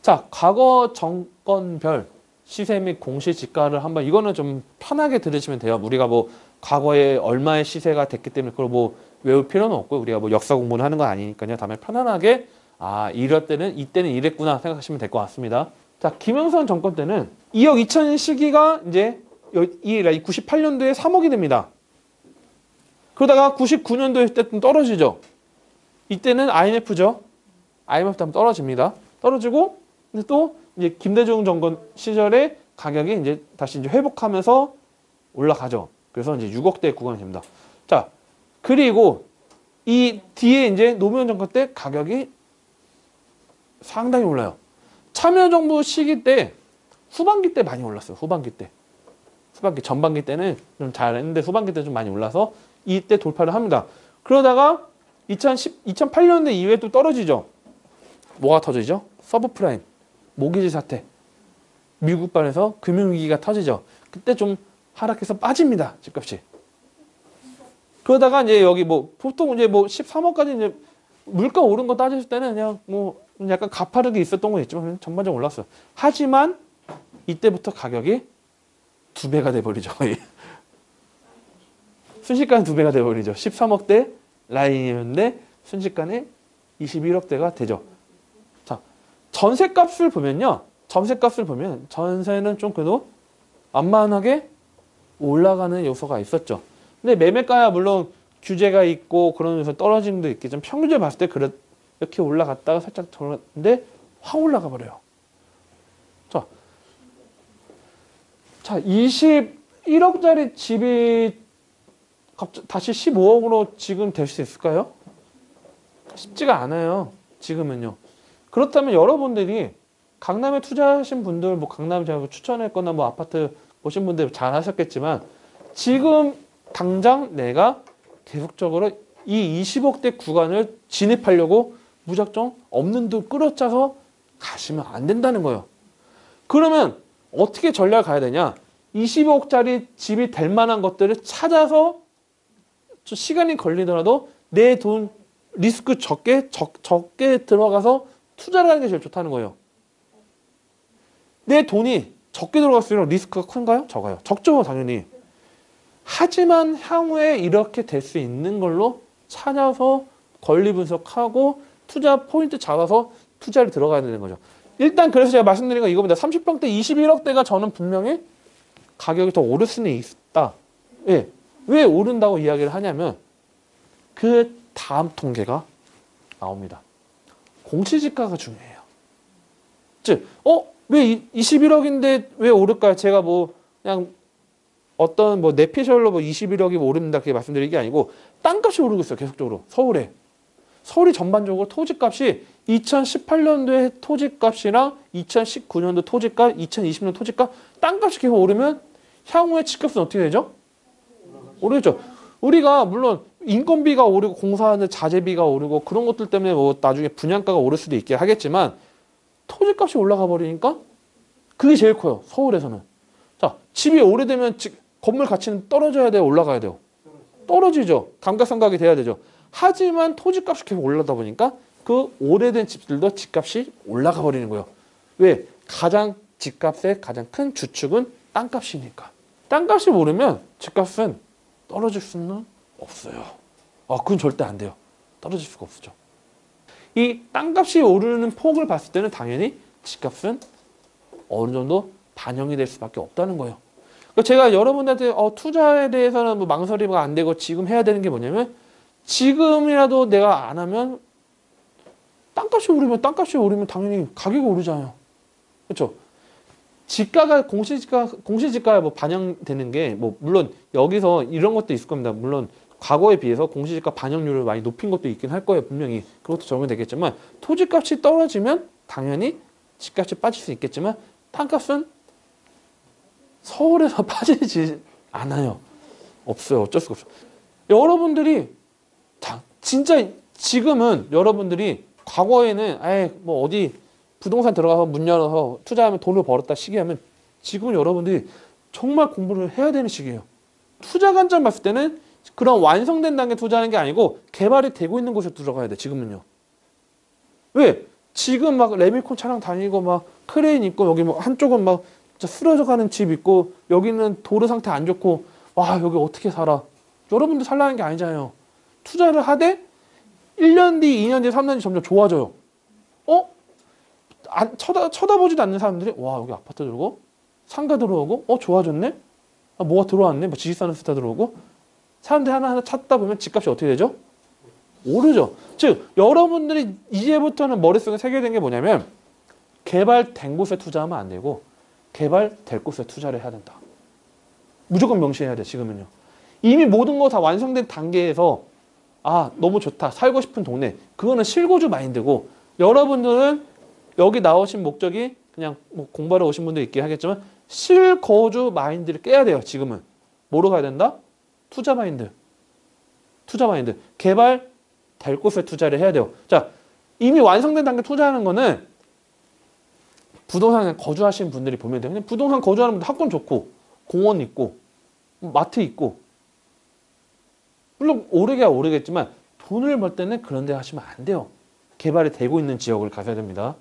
자, 과거 정권별 시세 및 공시지가를 한번 이거는 좀 편하게 들으시면 돼요. 우리가 뭐 과거에 얼마의 시세가 됐기 때문에 그걸 뭐 외울 필요는 없고 우리가 뭐 역사 공부를 하는 건 아니니까요. 다음에 편안하게 이럴 때는 이때는 이랬구나 생각하시면 될 것 같습니다. 자, 김영삼 정권 때는 2억 2천 시기가 이제 이 98년도에 3억이 됩니다. 그러다가 99년도에 때 떨어지죠. 이때는 IMF죠. IMF 때문에 떨어집니다. 떨어지고 근데 또 이제 김대중 정권 시절에 가격이 이제 다시 이제 회복하면서 올라가죠. 그래서 이제 6억대 구간이 됩니다. 자, 그리고 이 뒤에 이제 노무현 정권 때 가격이 상당히 올라요. 참여정부 시기 때 후반기 때 많이 올랐어요. 후반기 때. 후반기, 전반기 때는 좀 잘했는데 후반기 때 좀 많이 올라서 이때 돌파를 합니다. 그러다가 2008년대 이후에 또 떨어지죠. 뭐가 터지죠? 서브프라임, 모기지 사태. 미국발에서 금융위기가 터지죠. 그때 좀 하락해서 빠집니다. 집값이. 그러다가 이제 여기 뭐 보통 이제 뭐 13억까지 이제 물가 오른 거 따졌을 때는 그냥 뭐 약간 가파르게 있었던 건 있지만 전반적으로 올랐어요. 하지만 이때부터 가격이 2배가 돼버리죠. 순식간에 2배가 돼버리죠. 13억대 라인이었는데 순식간에 21억대가 되죠. 자, 전세값을 보면요. 전세값을 보면 전세는 좀 그래도 완만하게 올라가는 요소가 있었죠. 근데 매매가야 물론 규제가 있고 그런 요소 떨어진 도 있겠지만 평균적으로 봤을 때 이렇게 올라갔다가 살짝 돌았는데 확 올라가 버려요. 자, 21억짜리 집이 다시 15억으로 지금 될 수 있을까요? 쉽지가 않아요. 지금은요. 그렇다면 여러분들이 강남에 투자하신 분들, 뭐 강남 제가 추천했거나 뭐 아파트 보신 분들 잘 하셨겠지만 지금 당장 내가 계속적으로 이 20억대 구간을 진입하려고 무작정 없는 돈 끌어짜서 가시면 안 된다는 거예요. 그러면 어떻게 전략을 가야 되냐? 20억짜리 집이 될 만한 것들을 찾아서 시간이 걸리더라도 내 돈 리스크 적게 들어가서 투자를 하는 게 제일 좋다는 거예요. 내 돈이 적게 들어갈수록 리스크가 큰가요? 적어요. 적죠, 당연히. 하지만 향후에 이렇게 될 수 있는 걸로 찾아서 권리 분석하고 투자 포인트 잡아서 투자를 들어가야 되는 거죠. 일단 그래서 제가 말씀드린 건 이겁니다. 30평대 21억대가 저는 분명히 가격이 더 오를 수는 있다. 예. 왜 오른다고 이야기를 하냐면 그 다음 통계가 나옵니다. 공시지가가 중요해요. 즉, 왜 21억인데 왜 오를까요? 제가 뭐 그냥 어떤 뭐 내피셜로 뭐 21억이 오릅니다. 그렇게 말씀드린 게 아니고 땅값이 오르고 있어요. 계속적으로. 서울에. 서울이 전반적으로 토지값이 2018년도에 토지값이랑 2019년도 토지값, 2020년 토지값, 땅값이 계속 오르면 향후에 집값은 어떻게 되죠? 오르죠. 우리가 물론 인건비가 오르고 공사하는 자재비가 오르고 그런 것들 때문에 뭐 나중에 분양가가 오를 수도 있게 하겠지만 토지값이 올라가 버리니까 그게 제일 커요. 서울에서는. 자, 집이 오래되면 건물 가치는 떨어져야 돼요? 올라가야 돼요? 떨어지죠. 감가상각이 돼야 되죠. 하지만 토지값이 계속 올라다 보니까 그 오래된 집들도 집값이 올라가 버리는 거예요. 왜? 집값의 가장 큰 주축은 땅값이니까. 땅값이 오르면 집값은 떨어질 수는 없어요. 그건 절대 안 돼요. 떨어질 수가 없죠. 이 땅값이 오르는 폭을 봤을 때는 당연히 집값은 어느 정도 반영이 될 수밖에 없다는 거예요. 제가 여러분들한테 투자에 대해서는 뭐 망설이가 안 되고 지금 해야 되는 게 뭐냐면 지금이라도 내가 안 하면 땅값이 오르면 당연히 가격이 오르잖아요. 그렇죠? 공시지가에 뭐 반영되는 게 뭐 물론 여기서 이런 것도 있을 겁니다. 물론 과거에 비해서 공시지가 반영률을 많이 높인 것도 있긴 할 거예요. 분명히. 그것도 적용이 되겠지만 토지값이 떨어지면 당연히 집값이 빠질 수 있겠지만 땅값은 서울에서 빠지지 않아요. 없어요. 어쩔 수가 없어요. 여러분들이 진짜 지금은 여러분들이 과거에는 뭐 어디 부동산 들어가서 문 열어서 투자하면 돈을 벌었다 시기하면 지금 여러분들이 정말 공부를 해야 되는 시기예요. 투자 관점 봤을 때는 그런 완성된 단계 투자하는 게 아니고 개발이 되고 있는 곳에 들어가야 돼. 지금은요. 왜? 지금 막 레미콘 차량 다니고 막 크레인 있고 여기 뭐 한쪽은 막 진짜 쓰러져가는 집 있고 여기는 도로 상태 안 좋고 와 여기 어떻게 살아? 여러분들 살라는 게 아니잖아요. 투자를 하되 1년 뒤, 2년 뒤, 3년 뒤 점점 좋아져요. 어? 쳐다보지도 않는 사람들이 와 여기 아파트 들어오고 상가 들어오고 좋아졌네? 뭐가 들어왔네? 뭐 지식산업 스타 들어오고 사람들이 하나하나 찾다 보면 집값이 어떻게 되죠? 오르죠. 즉 여러분들이 이제부터는 머릿속에 새겨진 게 뭐냐면 개발된 곳에 투자하면 안 되고 개발될 곳에 투자를 해야 된다. 무조건 명시해야 돼. 지금은요. 이미 모든 거 다 완성된 단계에서 너무 좋다. 살고 싶은 동네. 그거는 실거주 마인드고 여러분들은 여기 나오신 목적이 그냥 뭐 공부하러 오신 분도 있긴 하겠지만 실거주 마인드를 깨야 돼요. 지금은. 뭐로 가야 된다? 투자 마인드. 투자 마인드. 개발될 곳에 투자를 해야 돼요. 자, 이미 완성된 단계 투자하는 거는 부동산에 거주하시는 분들이 보면 돼요. 그냥 부동산 거주하는 분들 학군 좋고 공원 있고 마트 있고 물론 오르게야 오르겠지만 돈을 벌 때는 그런 데 하시면 안 돼요. 개발이 되고 있는 지역을 가셔야 됩니다.